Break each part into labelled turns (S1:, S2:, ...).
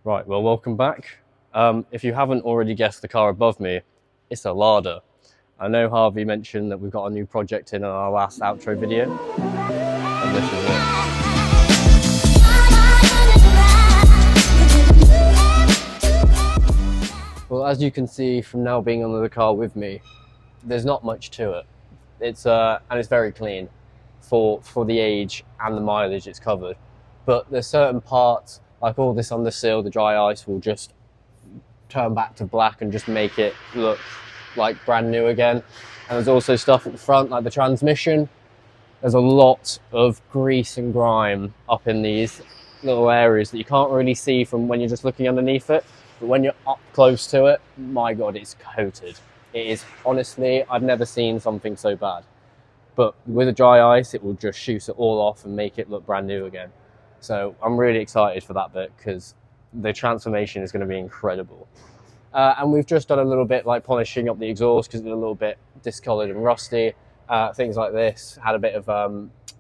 S1: Right, well, welcome back. If you haven't already guessed the car above me, it's a Lada. I know Harvey mentioned that we've got a new project in our last outro video, and this is it. Well, as you can see from now being under the car with me, there's not much to it. And it's very clean for the age and the mileage it's covered. But there's certain parts, like all this Underseal, the dry ice will just turn back to black and just make it look like brand new again. And there's also stuff at the front, like the transmission. There's a lot of grease and grime up in these little areas that you can't really see from when you're just looking underneath it. But when you're up close to it, my God, it's coated. It is, honestly, I've never seen something so bad. But with a dry ice, it will just shoot it all off and make it look brand new again. So I'm really excited for that bit because the transformation is going to be incredible. And we've just done a little bit like polishing up the exhaust because it's a little bit discolored and rusty. Things like this, had a bit of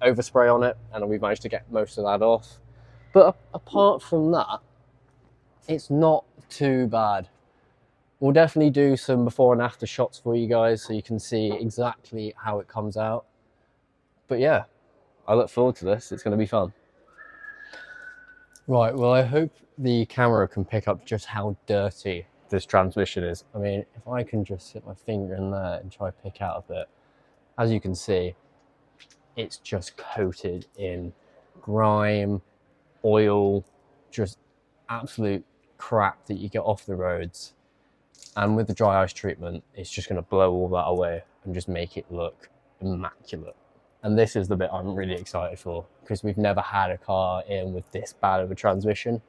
S1: overspray on it, and we've managed to get most of that off. But apart from that, it's not too bad. We'll definitely do some before and after shots for you guys so you can see exactly how it comes out. But yeah, I look forward to this. It's going to be fun. Right, well, I hope the camera can pick up just how dirty this transmission is. I mean, if I can just sit my finger in there and try to pick out a bit, as you can see, it's just coated in grime, oil, just absolute crap that you get off the roads. And with the dry ice treatment, it's just going to blow all that away and just make it look immaculate. And this is the bit I'm really excited for because we've never had a car in with this bad of a transmission.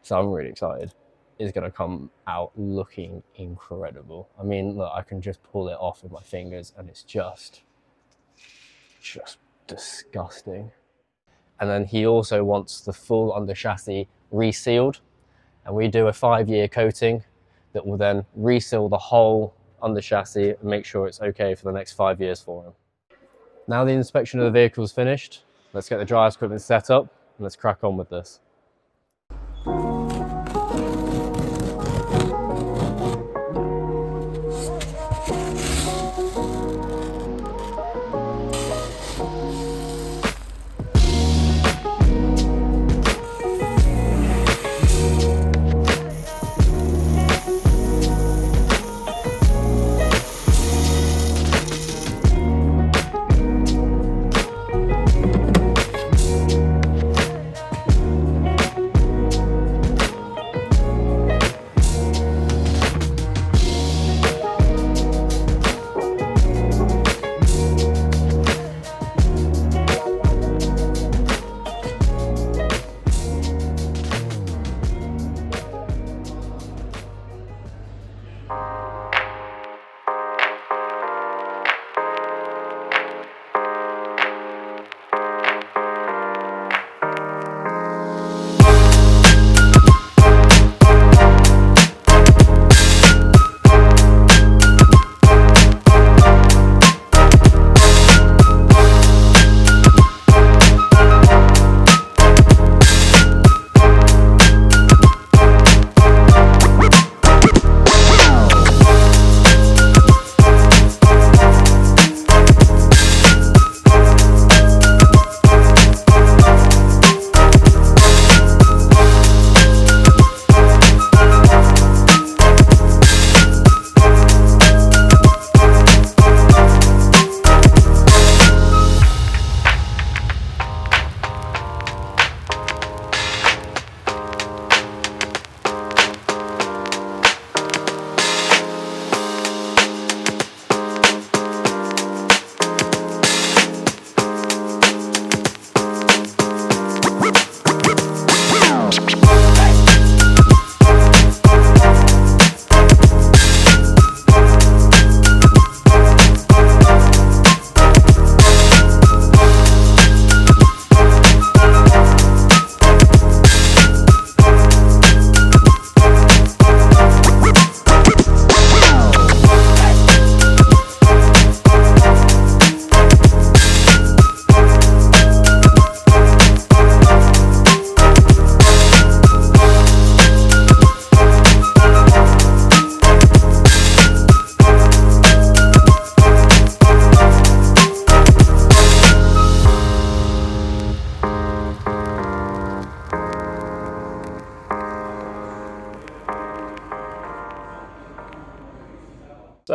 S1: So I'm really excited. It's going to come out looking incredible. I mean, look, I can just pull it off with my fingers and it's just disgusting. And then he also wants the full under chassis resealed. And we do a 5-year coating that will then reseal the whole under chassis and make sure it's okay for the next 5 years for him. Now the inspection of the vehicle is finished, let's get the dry ice equipment set up and let's crack on with this.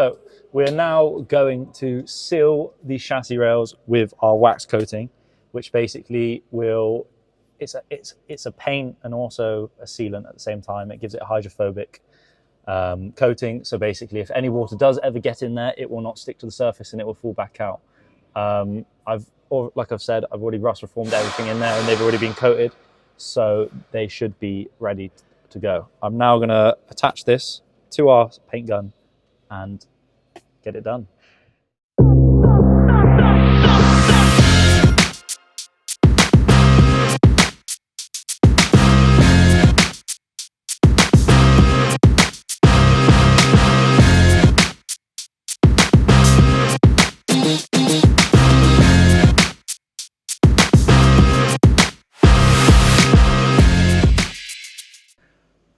S2: So we're now going to seal the chassis rails with our wax coating, which basically will, it's a paint and also a sealant at the same time. It gives it a hydrophobic coating. So basically, if any water does ever get in there, it will not stick to the surface and it will fall back out. Like I've said, I've already rust reformed everything in there and they've already been coated. So they should be ready to go. I'm now going to attach this to our paint gun and get it done.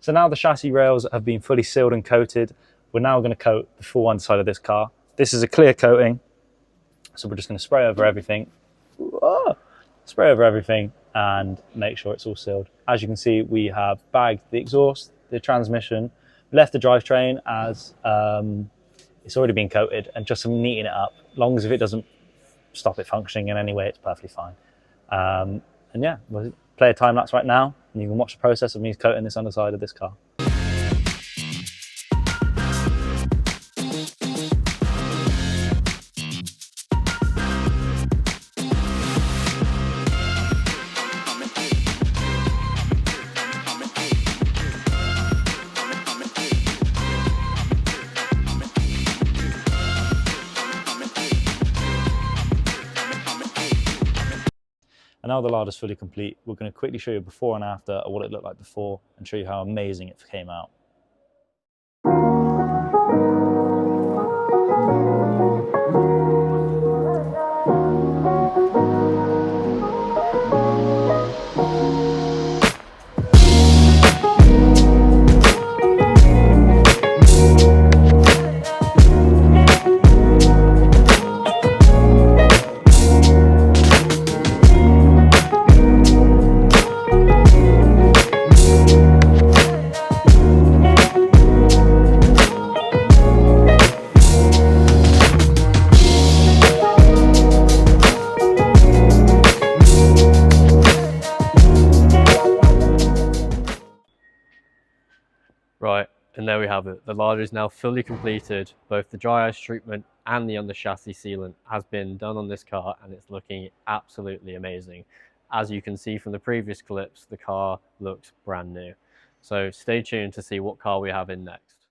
S2: So now the chassis rails have been fully sealed and coated. We're now going to coat the full underside of this car. This is a clear coating, so we're just going to spray over everything. Spray over everything and make sure it's all sealed. As you can see, we have bagged the exhaust, the transmission, left the drivetrain as it's already been coated, and just some neatening it up. Long as if it doesn't stop it functioning in any way, it's perfectly fine. And yeah, we'll play a time lapse right now, and you can watch the process of me coating this underside of this car. And now the Lada's fully complete, we're going to quickly show you before and after of what it looked like before and show you how amazing it came out.
S1: Right, and there we have it. The Lada is now fully completed. Both the dry ice treatment and the under chassis sealant has been done on this car, and it's looking absolutely amazing. As you can see from the previous clips, the car looks brand new. So stay tuned to see what car we have in next.